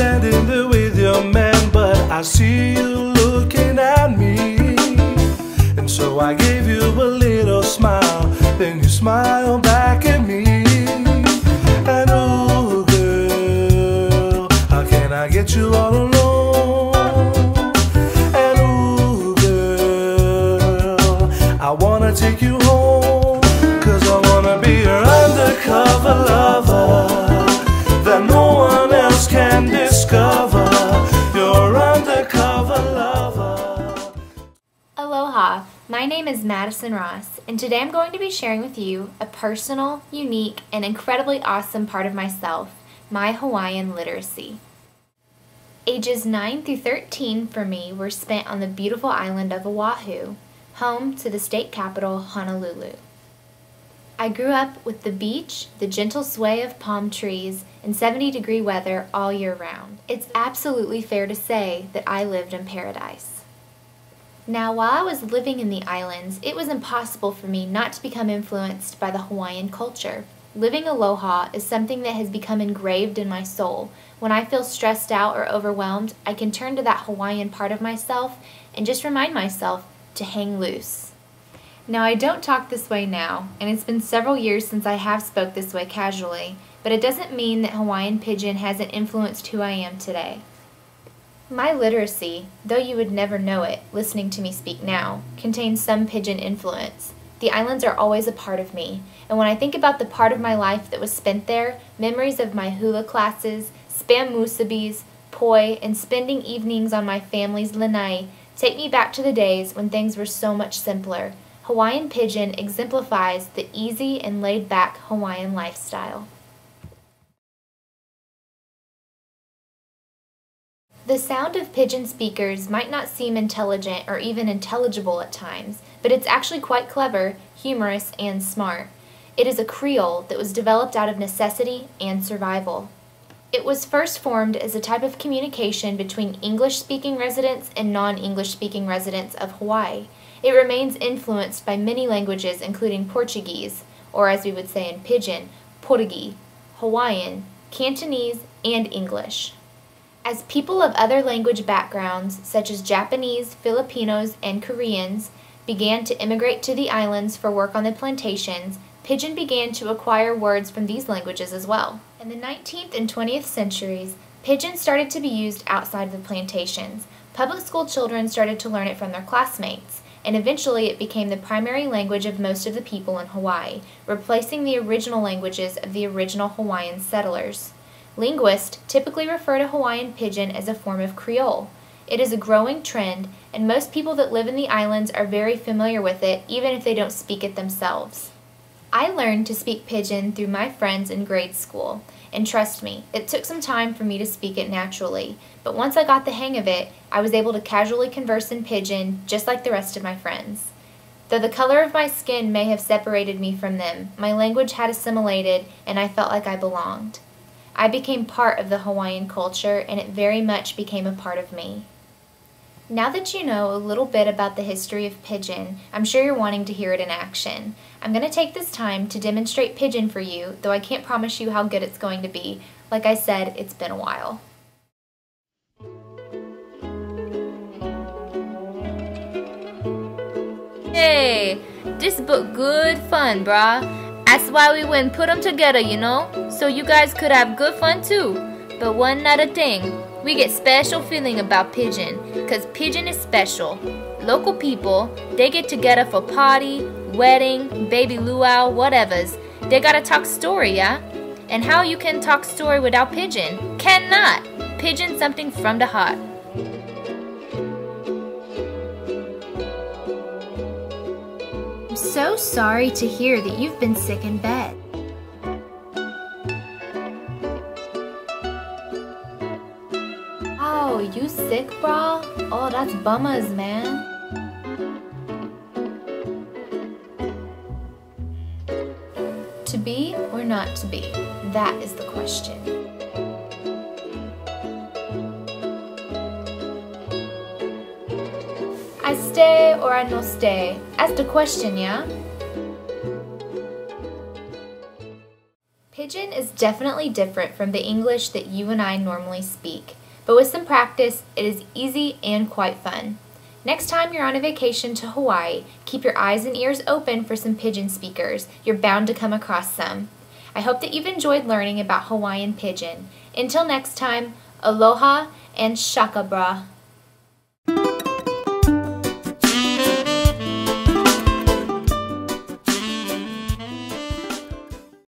standing there with your man, but I see you looking at me. And so I gave you a little smile, then you smiled back at me. And ooh girl, how can I get you all alone? And ooh girl, I wanna take you home, 'cause I wanna be your undercover lover that no one else can discover. Your undercover lover. Aloha, my name is Madison Ross, and today I'm going to be sharing with you a personal, unique, and incredibly awesome part of myself, my Hawaiian literacy. Ages 9 through 13 for me were spent on the beautiful island of Oahu, home to the state capital, Honolulu. I grew up with the beach, the gentle sway of palm trees, and 70-degree weather all year round. It's absolutely fair to say that I lived in paradise. Now, while I was living in the islands, it was impossible for me not to become influenced by the Hawaiian culture. Living aloha is something that has become engraved in my soul. When I feel stressed out or overwhelmed, I can turn to that Hawaiian part of myself and just remind myself to hang loose. Now, I don't talk this way now, and it's been several years since I have spoke this way casually, but it doesn't mean that Hawaiian Pidgin hasn't influenced who I am today. My literacy, though you would never know it listening to me speak now, contains some Pidgin influence. The islands are always a part of me, and when I think about the part of my life that was spent there, memories of my hula classes, spam musubis, poi, and spending evenings on my family's lanai take me back to the days when things were so much simpler. Hawaiian Pidgin exemplifies the easy and laid-back Hawaiian lifestyle. The sound of Pidgin speakers might not seem intelligent or even intelligible at times, but it's actually quite clever, humorous, and smart. It is a Creole that was developed out of necessity and survival. It was first formed as a type of communication between English-speaking residents and non-English-speaking residents of Hawaii. It remains influenced by many languages including Portuguese, or as we would say in Pidgin, Portuguese, Hawaiian, Cantonese, and English. As people of other language backgrounds, such as Japanese, Filipinos, and Koreans, began to immigrate to the islands for work on the plantations, Pidgin began to acquire words from these languages as well. In the 19th and 20th centuries, Pidgin started to be used outside the plantations. Public school children started to learn it from their classmates, and eventually it became the primary language of most of the people in Hawaii, replacing the original languages of the original Hawaiian settlers. Linguists typically refer to Hawaiian Pidgin as a form of Creole. It is a growing trend, and most people that live in the islands are very familiar with it, even if they don't speak it themselves. I learned to speak Pidgin through my friends in grade school, and trust me, it took some time for me to speak it naturally, but once I got the hang of it, I was able to casually converse in Pidgin just like the rest of my friends. Though the color of my skin may have separated me from them, my language had assimilated, and I felt like I belonged. I became part of the Hawaiian culture, and it very much became a part of me. Now that you know a little bit about the history of Pidgin, I'm sure you're wanting to hear it in action. I'm going to take this time to demonstrate Pidgin for you, though I can't promise you how good it's going to be. Like I said, it's been a while. Hey, this book good fun, brah. That's why we went and put them together, you know, so you guys could have good fun too. But one other thing, we get special feeling about Pidgin, cause Pidgin is special. Local people, they get together for party, wedding, baby luau, whatevers. They gotta talk story, yeah? And how you can talk story without Pidgin? Cannot! Pidgin something from the heart. I'm so sorry to hear that you've been sick in bed. Oh, you sick, brah? Oh, that's bummers, man. To be or not to be? That is the question. I stay or I no stay? That's the question, yeah? Pidgin is definitely different from the English that you and I normally speak, but with some practice, it is easy and quite fun. Next time you're on a vacation to Hawaii, keep your eyes and ears open for some Pidgin speakers. You're bound to come across some. I hope that you've enjoyed learning about Hawaiian Pidgin. Until next time, aloha and shaka bra.